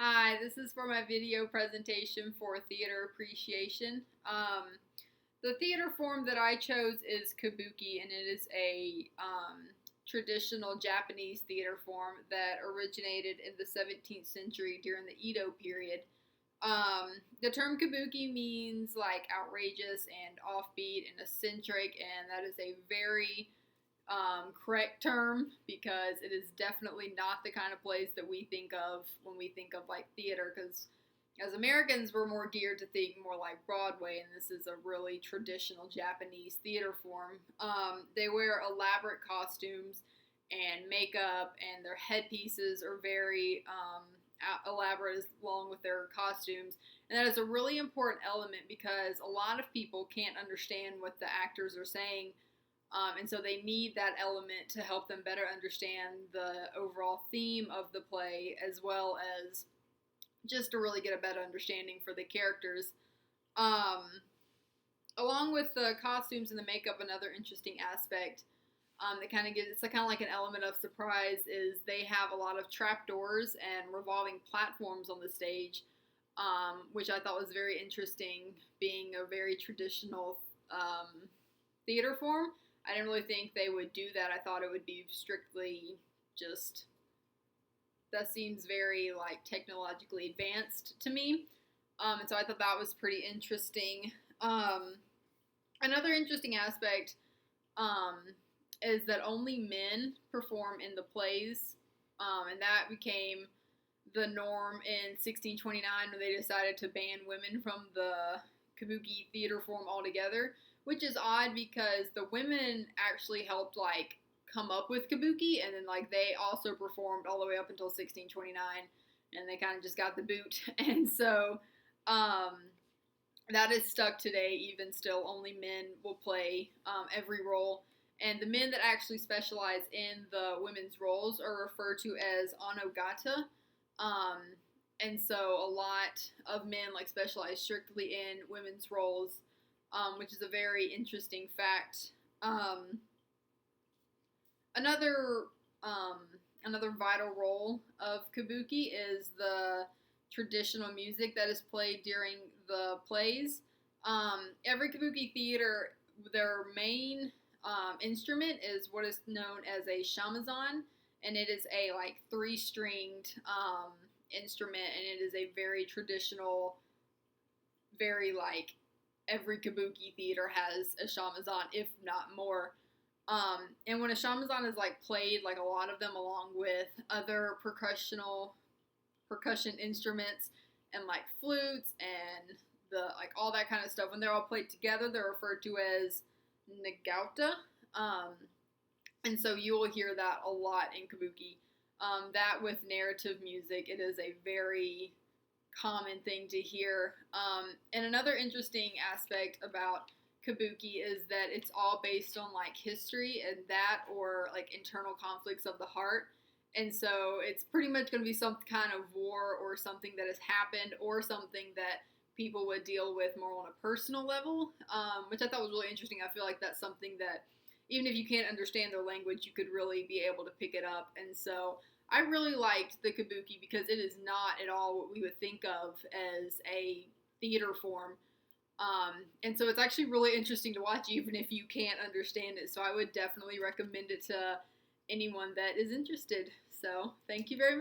Hi, this is for my video presentation for theater appreciation. The theater form that I chose is Kabuki, and it is a traditional Japanese theater form that originated in the 17th century during the Edo period. The term Kabuki means like outrageous and offbeat and eccentric, and that is a very correct term because it is definitely not the kind of plays that we think of when we think of like theater. Because as Americans, we're more geared to think more like Broadway, and this is a really traditional Japanese theater form. They wear elaborate costumes and makeup, and their headpieces are very elaborate along with their costumes. And that is a really important element because a lot of people can't understand what the actors are saying. And so they need that element to help them better understand the overall theme of the play, as well as just to really get a better understanding for the characters. Um, Along with the costumes and the makeup, another interesting aspect that kind of it's kind of like an element of surprise is they have a lot of trapdoors and revolving platforms on the stage, which I thought was very interesting, being a very traditional theater form. I didn't really think they would do that. I thought it would be strictly just, that seems very like technologically advanced to me. And so I thought that was pretty interesting. Another interesting aspect is that only men perform in the plays, and that became the norm in 1629 when they decided to ban women from the Kabuki theater form altogether, which is odd because the women actually helped like come up with Kabuki, and then like they also performed all the way up until 1629, and they kind of just got the boot. And so that is stuck today. Even still, only men will play every role, and the men that actually specialize in the women's roles are referred to as onogata. And so a lot of men like specialize strictly in women's roles, which is a very interesting fact. Another another vital role of Kabuki is the traditional music that is played during the plays. Every Kabuki theater, their main instrument is what is known as a shamisen, and it is a like three-stringed instrument, and it is a very traditional, very like every Kabuki theater has a shamisen, if not more. And when a shamisen is like played, like a lot of them along with other percussion instruments and like flutes and the like all that kind of stuff, when they're all played together, they're referred to as nagauta. And so you will hear that a lot in Kabuki. That with narrative music, it is a very common thing to hear. And another interesting aspect about Kabuki is that it's all based on like history and that, or like internal conflicts of the heart. And so it's pretty much going to be some kind of war or something that has happened, or something that people would deal with more on a personal level, which I thought was really interesting. I feel like that's something that even if you can't understand their language, you could really be able to pick it up. And so I really liked the Kabuki because it is not at all what we would think of as a theater form. And so it's actually really interesting to watch even if you can't understand it. So I would definitely recommend it to anyone that is interested. So thank you very much.